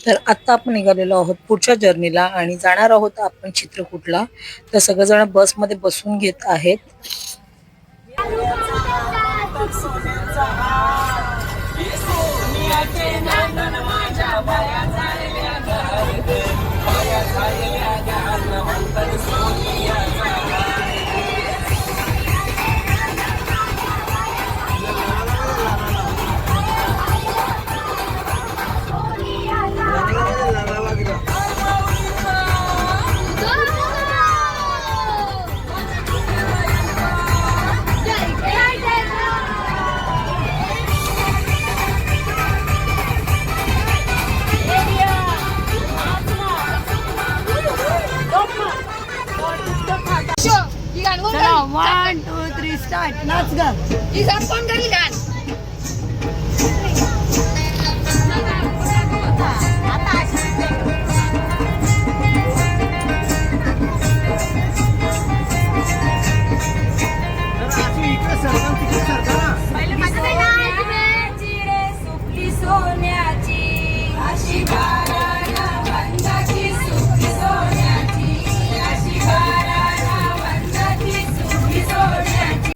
तर आत्ता आपण निघालेलो आहोत पुढच्या जर्नीला आणि जाणार आहोत आपण चित्रकूटला. तर सगळेजण बसमध्ये बसून घेत आहेत. चला 1 2 3 स्टार्ट नाच ग ही गाणं कोण करेल गाणं पहिले माझं काय नाव चिडे सुपली सोन्याची अशी बाराला वंदाची सुपली सोन्याची अशी बाराला वंदाची सुपली सोन्याची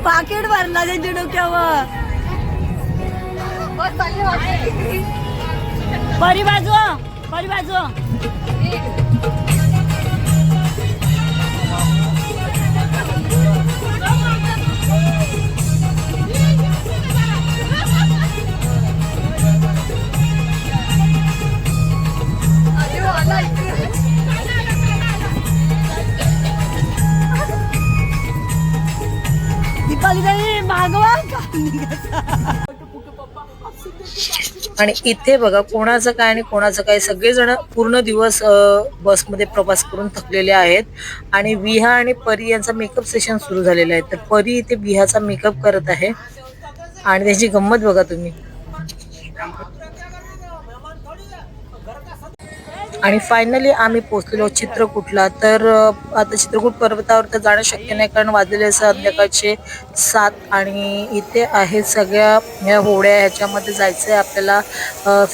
पाकिट भरला त्यांच्या डोक्यावर. परी बाजू परी बाजू. दीपाली ताई मागवा. आणि इथे बघा कोणाचं काय आणि कोणाचं काय, सगळेजण पूर्ण दिवस बसमध्ये प्रवास करून थकलेले आहेत. आणि विहा आणि परी यांचा मेकअप सेशन सुरू झालेला आहे. तर परी इथे विहाचा मेकअप करत आहे आणि त्याची गंमत बघा तुम्ही. आणि फायनली आम्ही पोहोचलेलो चित्रकूटला. तर आता चित्रकूट पर्वतावर तर जाणं शक्य नाही, कारण वाजलेले असं संध्याकाळचे 7. आणि इथे आहेत सगळ्या ह्या होड्या, ह्याच्यामध्ये जायचं आहे आपल्याला.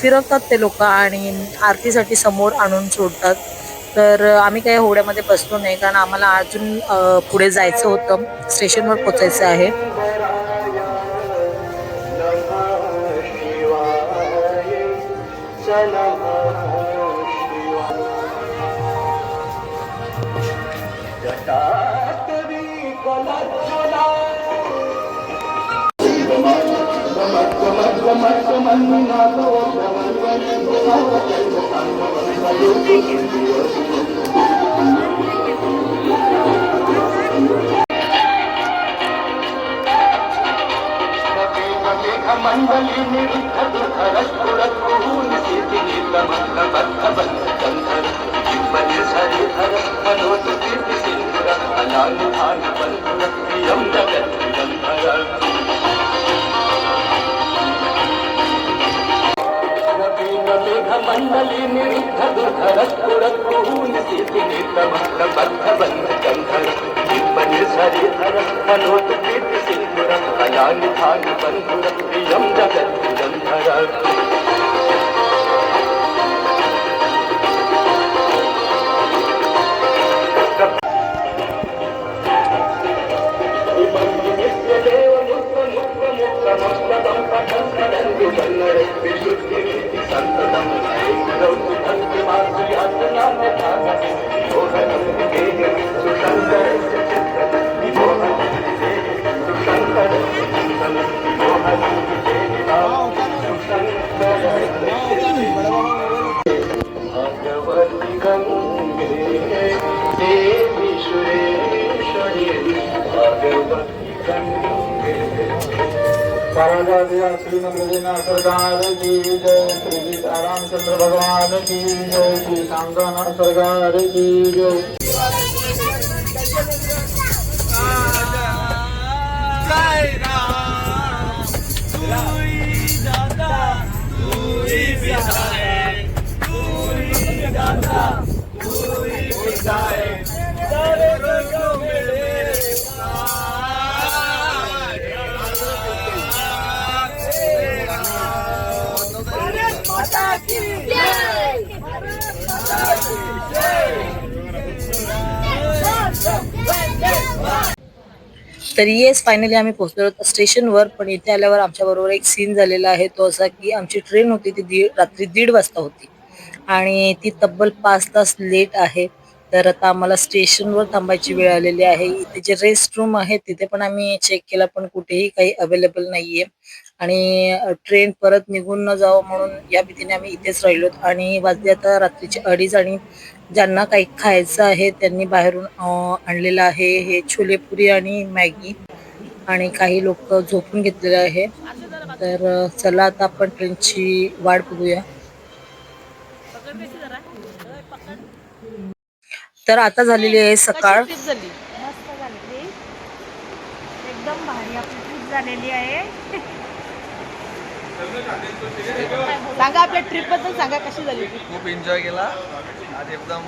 फिरवतात ते लोक आणि आरतीसाठी समोर आणून सोडतात. तर आम्ही काही होड्यामध्ये बसलो नाही, कारण आम्हाला अजून पुढे जायचं होतं, स्टेशनवर पोचायचं आहे. श्री मंगलनाथ सरकार की जय, श्री सीतारामचंद्र भगवान की जय, श्री शांतानाथ सरकार की जय. तर येस, फायनली आम्ही पोहोचलो स्टेशनवर. पण इथे आल्यावर आमच्या बरोबर एक सीन झालेला आहे, तो असा की आमची ट्रेन होती ती रात्री 1:30 वाजता होती आणि ती तब्बल 5 तास लेट आहे. तर आता आम्हाला स्टेशनवर थांबायची वेळ आलेली आहे. इथे जे रेस्ट रूम आहे तिथे पण आम्ही चेक केला, पण कुठेही काही अवेलेबल नाहीये. आणि ट्रेन परत निघून न जावं म्हणून या भीतीने आम्ही इथेच राहिलो. आणि वाजले आता रात्रीचे 2:30. आणि ज्यांना काही खायचं आहे त्यांनी बाहेरून आणलेलं आहे हे छोलेपुरी आणि मॅगी. आणि काही लोक झोपून घेतलेले आहे. तर चला आता आपण ट्रेनची वाट बघूया. तर आता झालेली आहे सकाळ. मस्त झाली ट्रिप, एकदम भारी आपली ट्रिप झालेली आहे. सांगा आपल्या ट्रिप बद्दल सांगा, कशी झाली ट्रिप. खूप एन्जॉय केला आज, एकदम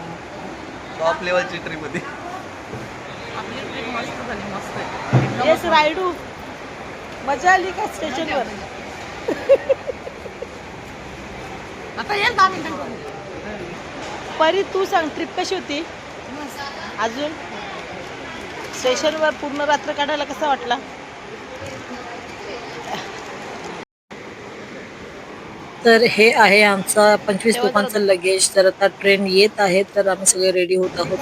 टॉप लेवलची ट्रिप होती. आपली ट्रिप मस्त झाली, मस्त. येस रायडू, मजा आली का स्टेशनवर. आता येईल 10 मिनिटांनी. परी तू सांग ट्रिप कशी होती? अजून स्टेशनवर पूर्ण रात्र काढायला कसा वाटला? तर हे आहे आमचा 25 लोकांचं लगेज. तर आता ट्रेन येत आहे, तर आम्ही सगळे रेडी होत आहोत.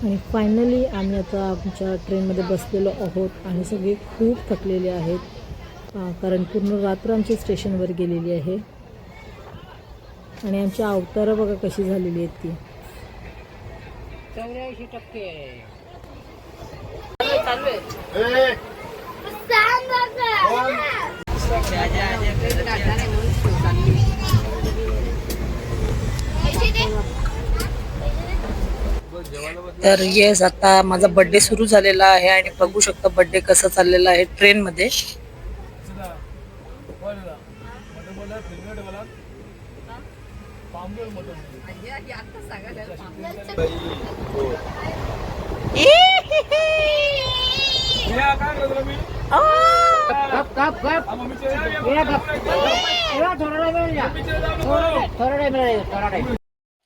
आणि फायनली आम्ही आता आमच्या ट्रेनमध्ये बसलेलो आहोत आणि सगळे खूप थकलेले आहेत, कारण पूर्ण रात्र आमची स्टेशनवर गेलेली आहे. आणि आमची अवतारं बघा कशी झालेली आहेत ती. 84% तर येस, आता माझा बर्थडे सुरू झालेला आहे आणि बघू शकता बर्थडे कसा चाललेला आहे ट्रेनमध्ये.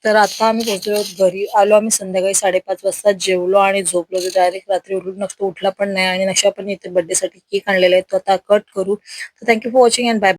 तर आता आम्ही पोहोचलो घरी. आलो आम्ही संध्याकाळी 5:30 वाजता, जेवलो आणि झोपलो. तर डायरेक्ट रात्री उठून नसतो उठला पण नाही. आणि नक्षा पण इथे बर्थडे साठी केक आणलेला आहे, तो आता कट करू. तर thank you for watching and bye.